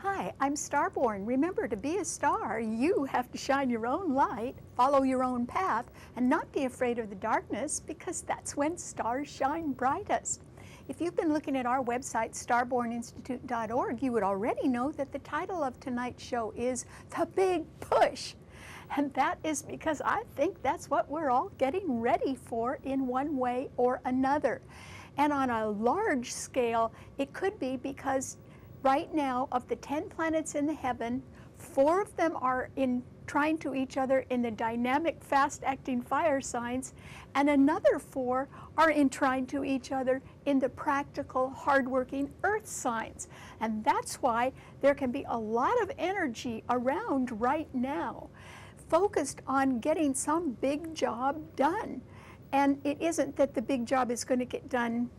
Hi, I'm Starborn. Remember, to be a star, you have to shine your own light, follow your own path, and not be afraid of the darkness, because that's when stars shine brightest. If you've been looking at our website, starborninstitute.org, you would already know that the title of tonight's show is The Big Push. And that is because I think that's what we're all getting ready for in one way or another. And on a large scale, it could be because right now, of the 10 planets in the heaven, 4 of them are trine to each other in the dynamic, fast-acting fire signs, and another 4 are trine to each other in the practical, hardworking earth signs. And that's why there can be a lot of energy around right now, focused on getting some big job done. And it isn't that the big job is going to get done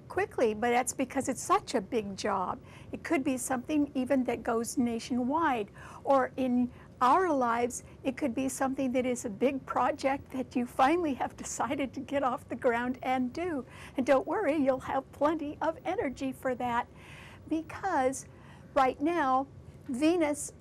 quickly, but that's because it's such a big job. It could be something even that goes nationwide, or in our lives, it could be something that is a big project that you finally have decided to get off the ground and do. And don't worry, you'll have plenty of energy for that, because right now, Venus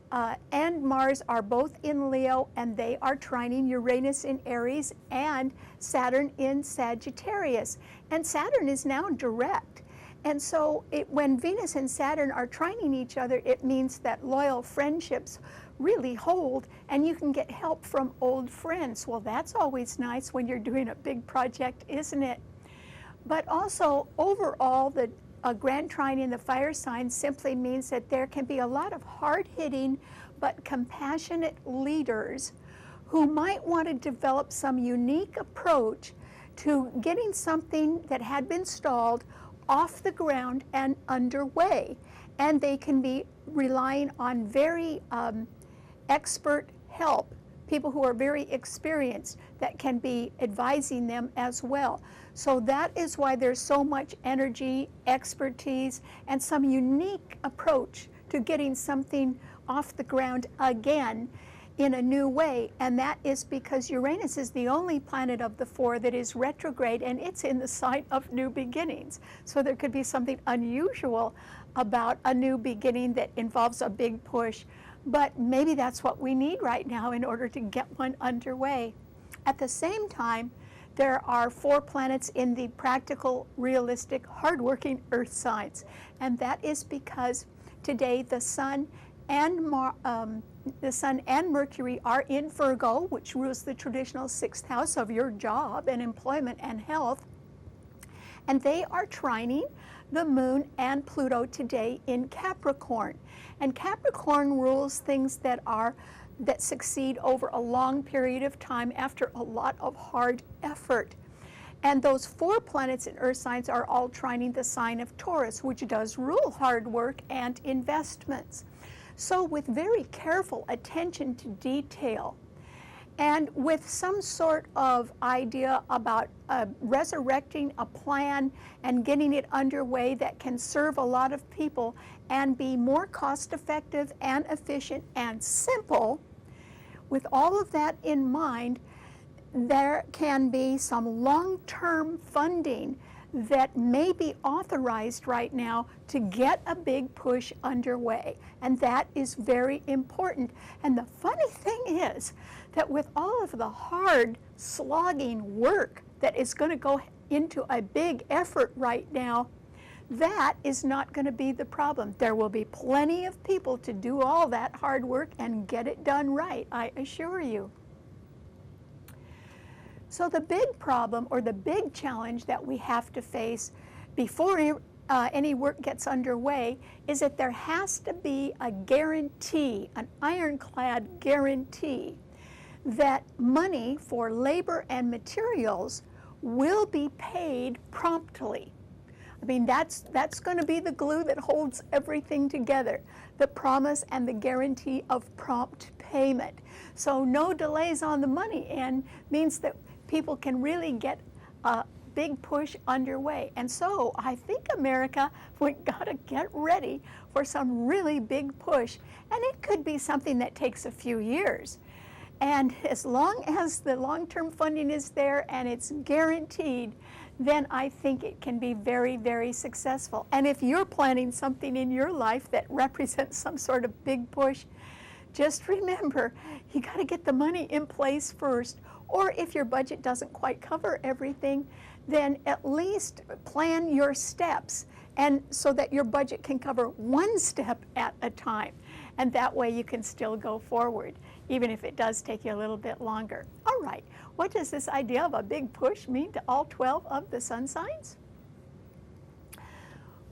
and Mars are both in Leo, and they are trining Uranus in Aries and Saturn in Sagittarius. And Saturn is now direct. And so when Venus and Saturn are trining each other, it means that loyal friendships really hold, and you can get help from old friends. Well, that's always nice when you're doing a big project, isn't it? But also, overall, a grand trine in the fire sign simply means that there can be a lot of hard-hitting but compassionate leaders who might want to develop some unique approach to getting something that had been stalled off the ground and underway. And they can be relying on very expert help, people who are very experienced that can be advising them as well. So that is why there's so much energy, expertise, and some unique approach to getting something off the ground again in a new way. And that is because Uranus is the only planet of the 4 that is retrograde, and it's in the sign of new beginnings. So there could be something unusual about a new beginning that involves a big push. But maybe that's what we need right now in order to get one underway. At the same time, there are 4 planets in the practical, realistic, hardworking earth signs. And that is because today the Sun and Mercury are in Virgo, which rules the traditional 6th house of your job and employment and health. And they are trining the Moon and Pluto today in Capricorn. And Capricorn rules things that succeed over a long period of time after a lot of hard effort. And those 4 planets in earth signs are all trining the sign of Taurus, which does rule hard work and investments. So with very careful attention to detail, and with some sort of idea about resurrecting a plan and getting it underway that can serve a lot of people and be more cost-effective and efficient and simple, with all of that in mind, there can be some long-term funding that may be authorized right now to get a big push underway. And that is very important. And the funny thing is that with all of the hard, slogging work that is going to go into a big effort right now, that is not going to be the problem. There will be plenty of people to do all that hard work and get it done right, I assure you. So the big problem, or the big challenge that we have to face before any work gets underway, is that there has to be a guarantee, an ironclad guarantee, that money for labor and materials will be paid promptly. I mean, that's going to be the glue that holds everything together, the promise and the guarantee of prompt payment. So no delays on the money end means that people can really get a big push underway. And so I think America, we gotta get ready for some really big push. And it could be something that takes a few years. And as long as the long-term funding is there and it's guaranteed, then I think it can be very, very successful. And if you're planning something in your life that represents some sort of big push, just remember, you got to get the money in place first. Or if your budget doesn't quite cover everything, then at least plan your steps, and so that your budget can cover one step at a time. And that way you can still go forward, even if it does take you a little bit longer. All right, what does this idea of a big push mean to all 12 of the sun signs?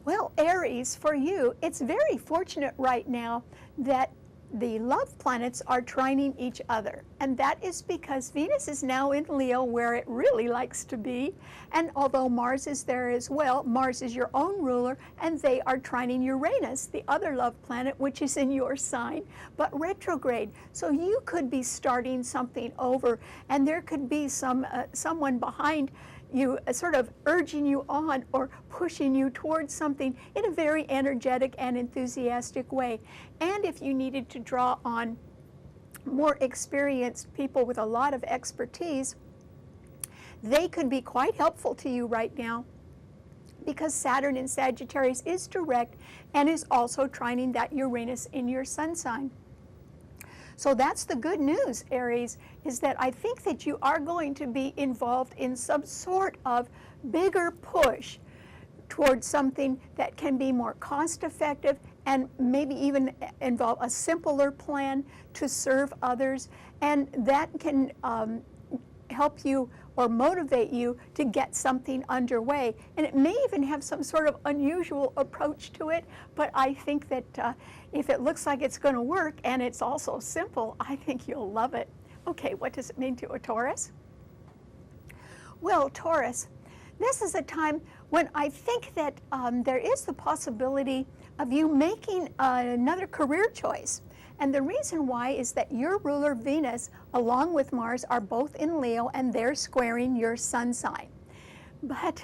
Well, Aries, for you, it's very fortunate right now that the love planets are trining each other, and that is because Venus is now in Leo, where it really likes to be, and although Mars is there as well, Mars is your own ruler, and they are trining Uranus, the other love planet, which is in your sign, but retrograde. So you could be starting something over, and there could be someone behind you sort of urging you on or pushing you towards something in a very energetic and enthusiastic way. And if you needed to draw on more experienced people with a lot of expertise, they could be quite helpful to you right now, because Saturn in Sagittarius is direct and is also trining that Uranus in your sun sign. So that's the good news, Aries, is that I think that you are going to be involved in some sort of bigger push towards something that can be more cost effective and maybe even involve a simpler plan to serve others. And that can help you or motivate you to get something underway. And it may even have some sort of unusual approach to it, but I think that if it looks like it's going to work and it's also simple, I think you'll love it. Okay, what does it mean to a Taurus? Well, Taurus, this is a time when I think that there is the possibility of you making another career choice. And the reason why is that your ruler Venus, along with Mars, are both in Leo, and they're squaring your sun sign. But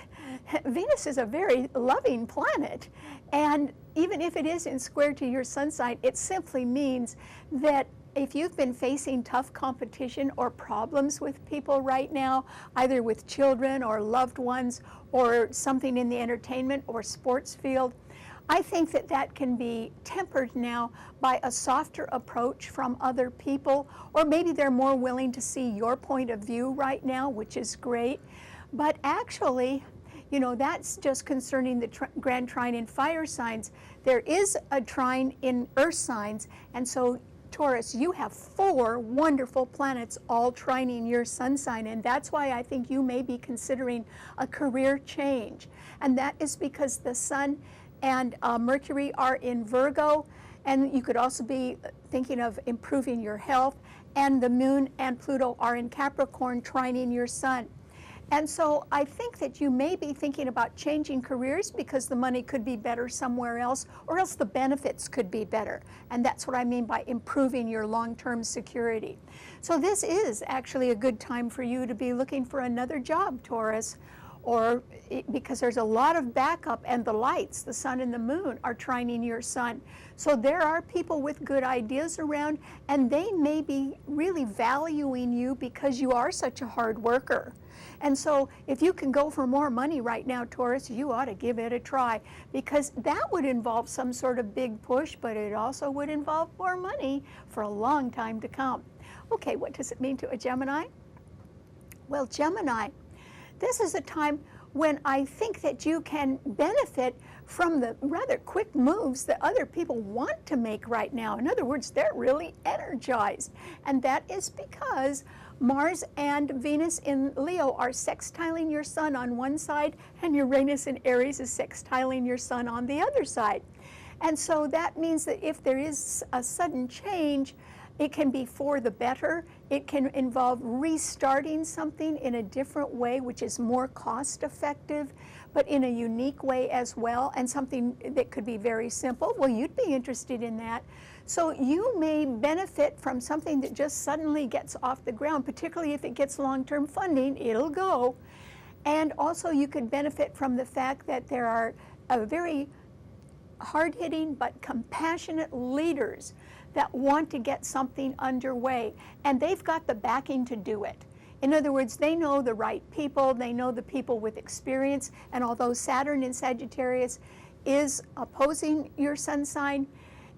Venus is a very loving planet, and even if it is in square to your sun sign, it simply means that if you've been facing tough competition or problems with people right now, either with children or loved ones or something in the entertainment or sports field, I think that that can be tempered now by a softer approach from other people, or maybe they're more willing to see your point of view right now, which is great. But actually, you know, that's just concerning the grand trine in fire signs. There is a trine in earth signs, and so Taurus, you have 4 wonderful planets all trining your sun sign, and that's why I think you may be considering a career change. And that is because the sun and Mercury are in Virgo, and you could also be thinking of improving your health, and the moon and Pluto are in Capricorn trining your sun. And so I think that you may be thinking about changing careers because the money could be better somewhere else, or else the benefits could be better. And that's what I mean by improving your long-term security. So this is actually a good time for you to be looking for another job, Taurus, or because there's a lot of backup, and the lights, the sun and the moon, are trining your sun. So there are people with good ideas around, and they may be really valuing you because you are such a hard worker. And so if you can go for more money right now, Taurus, you ought to give it a try, because that would involve some sort of big push, but it also would involve more money for a long time to come. Okay, what does it mean to a Gemini? Well, Gemini, this is a time when I think that you can benefit from the rather quick moves that other people want to make right now. In other words, they're really energized. And that is because Mars and Venus in Leo are sextiling your sun on one side, and Uranus in Aries is sextiling your sun on the other side. And so that means that if there is a sudden change, it can be for the better. It can involve restarting something in a different way, which is more cost effective, but in a unique way as well, and something that could be very simple. Well, you'd be interested in that. So you may benefit from something that just suddenly gets off the ground, particularly if it gets long-term funding, it'll go. And also you could benefit from the fact that there are very hard-hitting but compassionate leaders that want to get something underway, and they've got the backing to do it. In other words, they know the right people, they know the people with experience, and although Saturn in Sagittarius is opposing your sun sign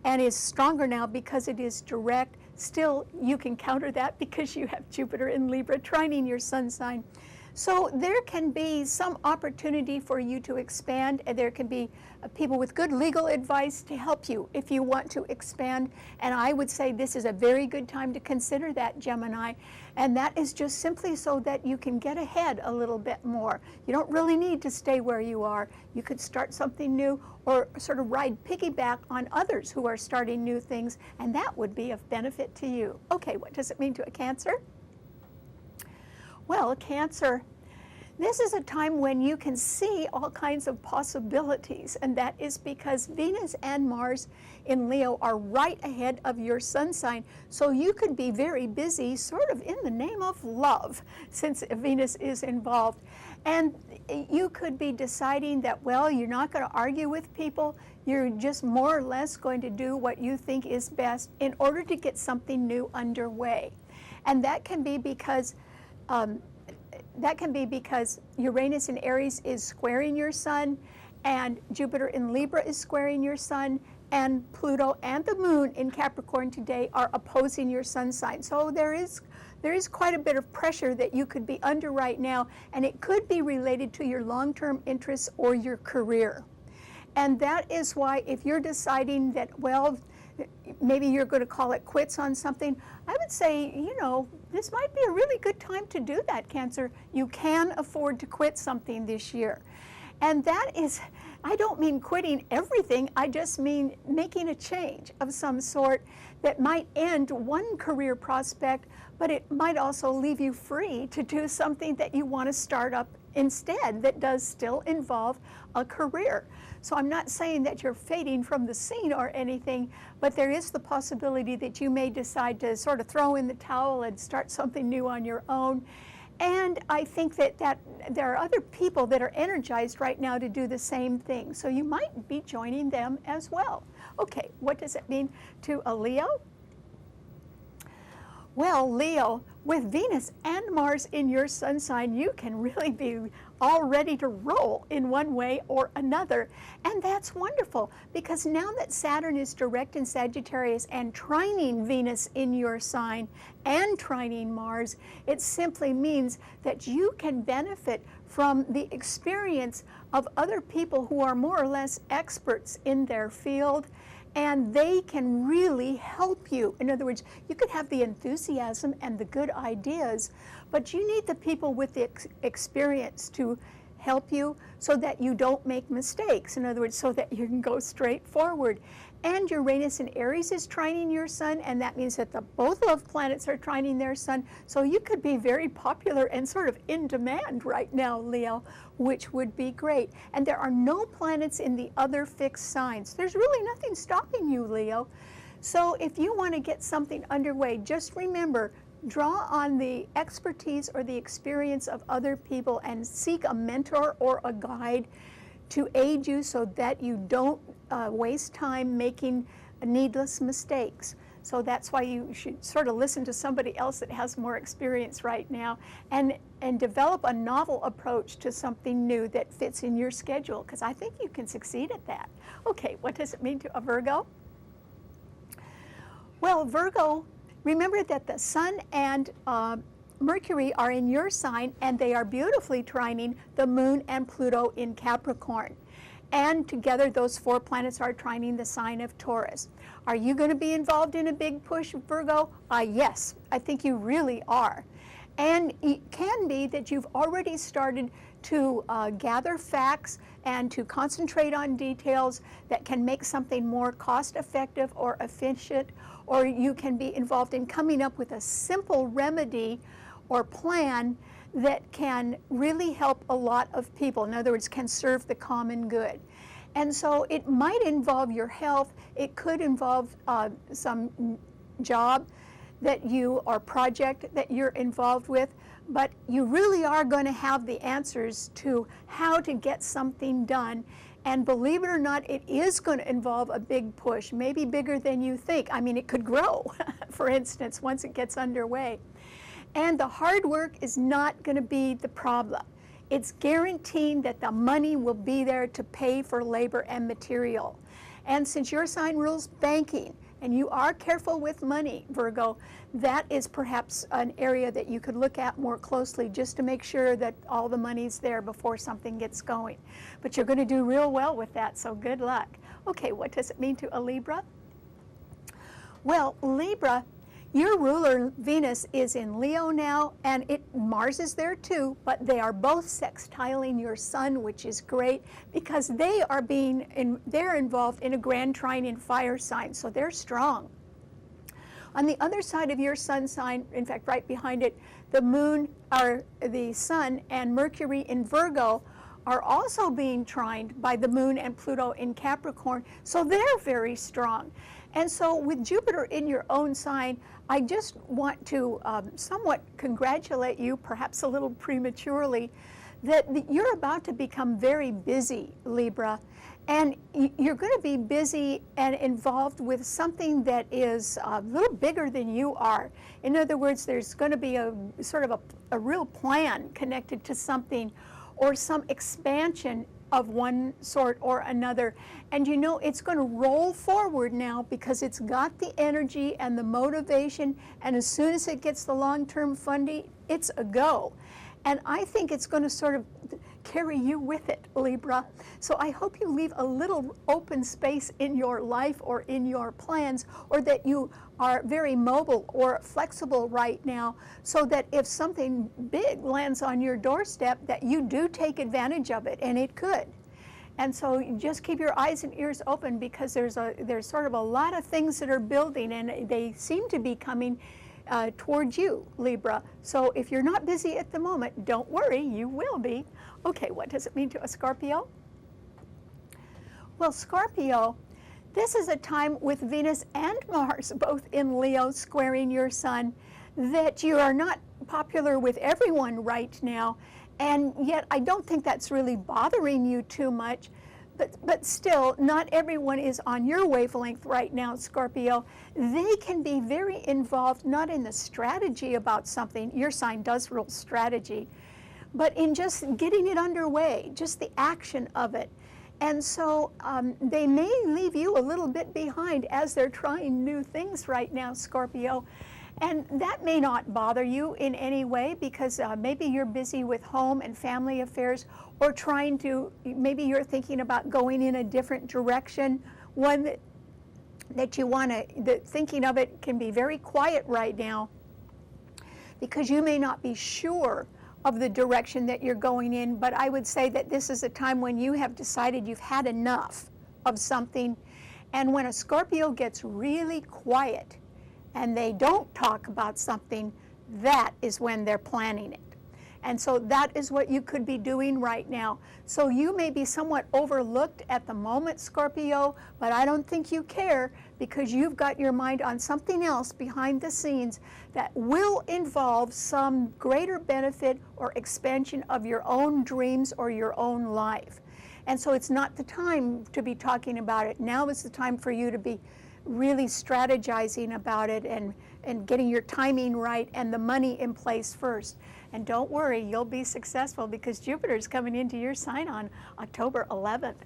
and is stronger now because it is direct, still you can counter that because you have Jupiter in Libra trining your sun sign. So there can be some opportunity for you to expand, and there can be people with good legal advice to help you if you want to expand. And I would say this is a very good time to consider that, Gemini. And that is just simply so that you can get ahead a little bit more. You don't really need to stay where you are. You could start something new or sort of ride piggyback on others who are starting new things, and that would be of benefit to you. Okay, what does it mean to a Cancer? Well, Cancer, this is a time when you can see all kinds of possibilities, and that is because Venus and Mars in Leo are right ahead of your sun sign. So you could be very busy sort of in the name of love, since Venus is involved. And you could be deciding that, well, you're not going to argue with people. You're just more or less going to do what you think is best in order to get something new underway. And that can be because Uranus in Aries is squaring your sun, and Jupiter in Libra is squaring your sun, and Pluto and the moon in Capricorn today are opposing your sun sign. So there is quite a bit of pressure that you could be under right now, and it could be related to your long-term interests or your career. And that is why if you're deciding that, well, maybe you're going to call it quits on something, I would say, you know, this might be a really good time to do that, Cancer. You can afford to quit something this year. And that is, I don't mean quitting everything, I just mean making a change of some sort that might end one career prospect, but it might also leave you free to do something that you want to start up instead that does still involve a career. So I'm not saying that you're fading from the scene or anything, but there is the possibility that you may decide to sort of throw in the towel and start something new on your own. And I think that there are other people that are energized right now to do the same thing. So you might be joining them as well. Okay, what does it mean to a Leo? Well, Leo, with Venus and Mars in your sun sign, you can really be all ready to roll in one way or another. And that's wonderful, because now that Saturn is direct in Sagittarius and trining Venus in your sign and trining Mars, it simply means that you can benefit from the experience of other people who are more or less experts in their field, and they can really help you. In other words, you could have the enthusiasm and the good ideas, but you need the people with the experience to help you so that you don't make mistakes. In other words, so that you can go straight forward. And Uranus in Aries is trining your sun, and that means that both love planets are trining their sun. So you could be very popular and sort of in demand right now, Leo, which would be great. And there are no planets in the other fixed signs. There's really nothing stopping you, Leo. So if you want to get something underway, just remember, draw on the expertise or the experience of other people and seek a mentor or a guide to aid you so that you don't waste time making needless mistakes. So that's why you should sort of listen to somebody else that has more experience right now and develop a novel approach to something new that fits in your schedule, because I think you can succeed at that. Okay, what does it mean to a Virgo? Well, Virgo, remember that the Sun and Mercury are in your sign, and they are beautifully trining the Moon and Pluto in Capricorn. And together, those four planets are trining the sign of Taurus. Are you going to be involved in a big push, Virgo? Yes, I think you really are. And it can be that you've already started to gather facts and to concentrate on details that can make something more cost-effective or efficient, or you can be involved in coming up with a simple remedy or plan that can really help a lot of people. In other words, can serve the common good. And so it might involve your health. It could involve some job that you or project that you're involved with, but you really are going to have the answers to how to get something done. And believe it or not, it is going to involve a big push, maybe bigger than you think. I mean, it could grow, for instance, once it gets underway. And the hard work is not going to be the problem. It's guaranteeing that the money will be there to pay for labor and material. And since your sign rules banking, and you are careful with money, Virgo, that is perhaps an area that you could look at more closely just to make sure that all the money's there before something gets going. But you're going to do real well with that, so good luck. Okay, what does it mean to a Libra? Well, Libra, your ruler Venus is in Leo now, and Mars is there too, but they are both sextiling your sun, which is great because they're involved in a grand trine in fire sign, so they're strong. On the other side of your sun sign, in fact, right behind it, the moon, or the sun and Mercury in Virgo are also being trined by the moon and Pluto in Capricorn, so they're very strong. And so with Jupiter in your own sign, I just want to somewhat congratulate you, perhaps a little prematurely, that you're about to become very busy, Libra. And you're going to be busy and involved with something that is a little bigger than you are. In other words, there's going to be a sort of a real plan connected to something or some expansion of one sort or another. And you know, it's going to roll forward now because it's got the energy and the motivation, and as soon as it gets the long-term funding, it's a go. And I think it's going to sort of carry you with it, Libra. So I hope you leave a little open space in your life or in your plans, or that you are very mobile or flexible right now, so that if something big lands on your doorstep, that you do take advantage of it, and it could. And so you just keep your eyes and ears open, because there's sort of a lot of things that are building, and they seem to be coming towards you, Libra. So if you're not busy at the moment, don't worry, you will be. Okay, what does it mean to a Scorpio? Well, Scorpio, this is a time with Venus and Mars both in Leo squaring your sun, that you are not popular with everyone right now, and yet I don't think that's really bothering you too much. But still, not everyone is on your wavelength right now, Scorpio. They can be very involved, not in the strategy about something, your sign does rule strategy, but in just getting it underway, just the action of it. And so they may leave you a little bit behind as they're trying new things right now, Scorpio. And that may not bother you in any way, because maybe you're busy with home and family affairs, or maybe you're thinking about going in a different direction, one that you want to, thinking of it can be very quiet right now, because you may not be sure of the direction that you're going in. But I would say that this is a time when you have decided you've had enough of something. And when a Scorpio gets really quiet and they don't talk about something, that is when they're planning it. And so that is what you could be doing right now. So you may be somewhat overlooked at the moment, Scorpio, but I don't think you care, because you've got your mind on something else behind the scenes that will involve some greater benefit or expansion of your own dreams or your own life. And so it's not the time to be talking about it. Now is the time for you to be really strategizing about it and getting your timing right and the money in place first. And don't worry, you'll be successful, because Jupiter is coming into your sign on October 11th.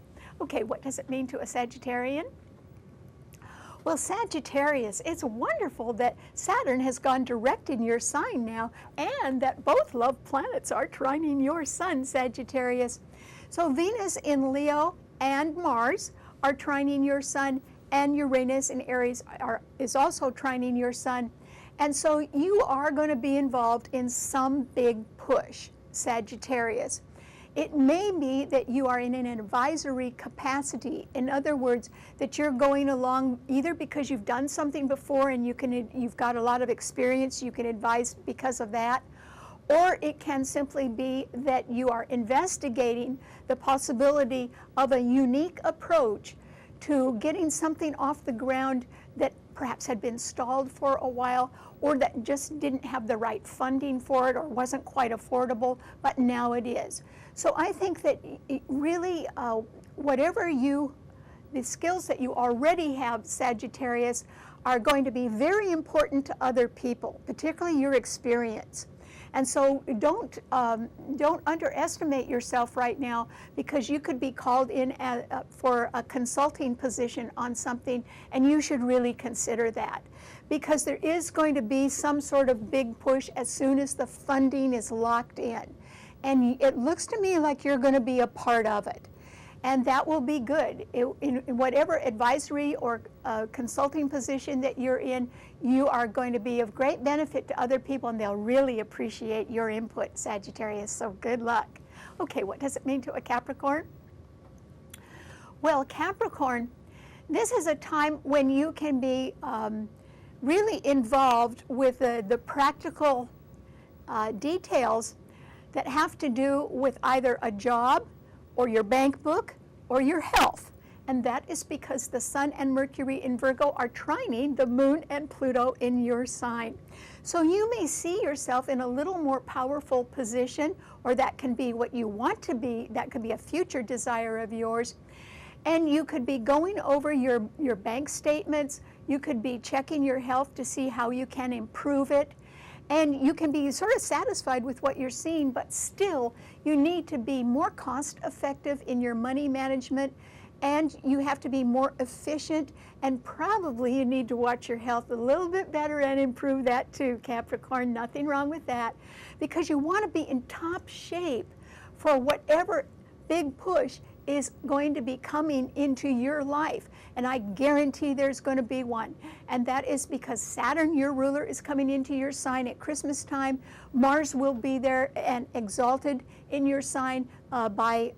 Okay, what does it mean to a Sagittarian? Well, Sagittarius, it's wonderful that Saturn has gone direct in your sign now, and that both love planets are trining your sun, Sagittarius. So Venus in Leo and Mars are trining your sun, and Uranus in Aries is also trining your sun. And so you are going to be involved in some big push, Sagittarius. It may be that you are in an advisory capacity. In other words, that you're going along either because you've done something before and you've got a lot of experience, you can advise because of that, or it can simply be that you are investigating the possibility of a unique approach to getting something off the ground that perhaps had been stalled for a while, or that just didn't have the right funding for it, or wasn't quite affordable, but now it is. So I think that really, the skills that you already have, Sagittarius, are going to be very important to other people, particularly your experience. And so don't underestimate yourself right now, because you could be called in for a consulting position on something, and you should really consider that, because there is going to be some sort of big push as soon as the funding is locked in. And it looks to me like you're going to be a part of it. And that will be good. In whatever advisory or consulting position that you're in, you are going to be of great benefit to other people, and they'll really appreciate your input, Sagittarius, so good luck. Okay, what does it mean to a Capricorn? Well, Capricorn, this is a time when you can be really involved with the practical details that have to do with either a job, or your bank book, or your health. And that is because the Sun and Mercury in Virgo are trining the Moon and Pluto in your sign. So you may see yourself in a little more powerful position, or that can be what you want to be. That could be a future desire of yours. And you could be going over your bank statements. You could be checking your health to see how you can improve it. And you can be sort of satisfied with what you're seeing, but still you need to be more cost effective in your money management, and you have to be more efficient, and probably you need to watch your health a little bit better and improve that too, Capricorn. Nothing wrong with that, because you want to be in top shape for whatever big push is going to be coming into your life. And I guarantee there's going to be one. And that is because Saturn, your ruler, is coming into your sign at Christmas time. Mars will be there and exalted in your sign by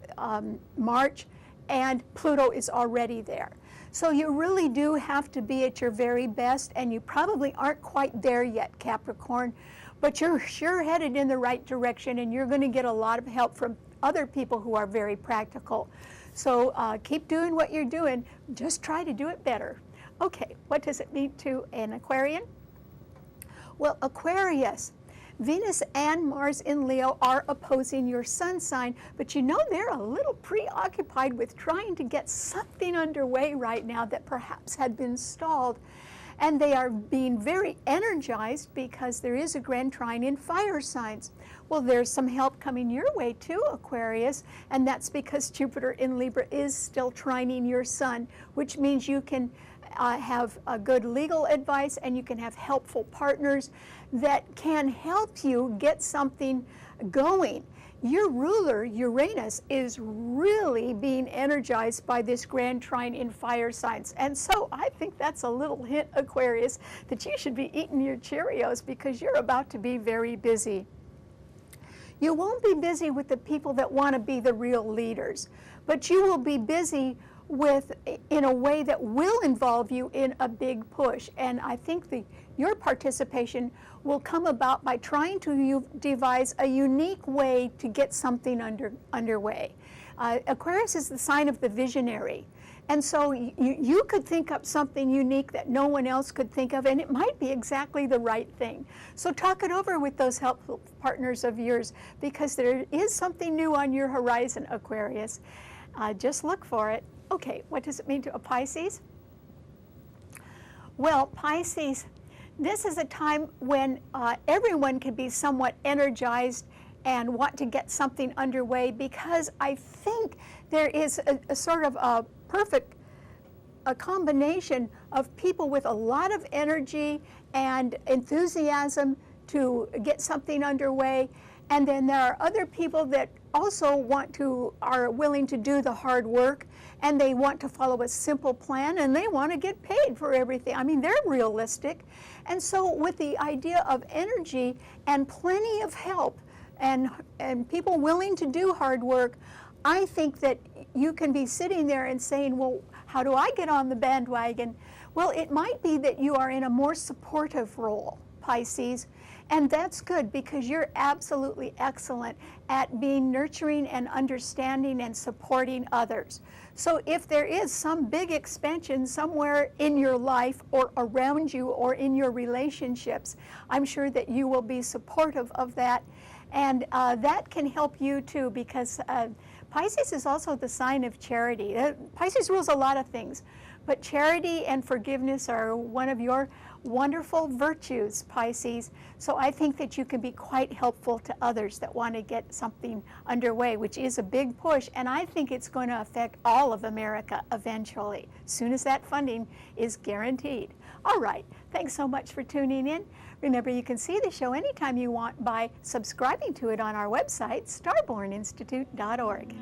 March. And Pluto is already there. So you really do have to be at your very best, and you probably aren't quite there yet, Capricorn. But you're sure headed in the right direction, and you're going to get a lot of help from other people who are very practical. So keep doing what you're doing. Just try to do it better. Okay, what does it mean to an Aquarian? Well, Aquarius, Venus and Mars in Leo are opposing your sun sign, but you know they're a little preoccupied with trying to get something underway right now that perhaps had been stalled. And they are being very energized because there is a grand trine in fire signs. Well, there's some help coming your way too, Aquarius, and that's because Jupiter in Libra is still trining your sun, which means you can have a good legal advice, and you can have helpful partners that can help you get something going. Your ruler, Uranus, is really being energized by this grand trine in fire signs. And so I think that's a little hint, Aquarius, that you should be eating your Cheerios, because you're about to be very busy. You won't be busy with the people that want to be the real leaders, but you will be busy in a way that will involve you in a big push. And I think your participation will come about by trying to devise a unique way to get something underway. Aquarius is the sign of the visionary. And so you could think up something unique that no one else could think of, and it might be exactly the right thing. So talk it over with those helpful partners of yours, because there is something new on your horizon, Aquarius. Just look for it. Okay, what does it mean to a Pisces? Well, Pisces, this is a time when everyone can be somewhat energized and want to get something underway, because I think there is a sort of a perfect combination of people with a lot of energy and enthusiasm to get something underway. And then there are other people that also are willing to do the hard work, and they want to follow a simple plan, and they want to get paid for everything. I mean, they're realistic. And so with the idea of energy and plenty of help and people willing to do hard work, I think that you can be sitting there and saying, well, how do I get on the bandwagon? Well, it might be that you are in a more supportive role, Pisces, and that's good, because you're absolutely excellent at being nurturing and understanding and supporting others. So if there is some big expansion somewhere in your life or around you or in your relationships, I'm sure that you will be supportive of that. And that can help you too, because Pisces is also the sign of charity. Pisces rules a lot of things, But charity and forgiveness are one of your wonderful virtues, Pisces. So I think that you can be quite helpful to others that want to get something underway, which is a big push. And I think it's going to affect all of America eventually, as soon as that funding is guaranteed. All right. Thanks so much for tuning in. Remember, you can see the show anytime you want by subscribing to it on our website, starborninstitute.org.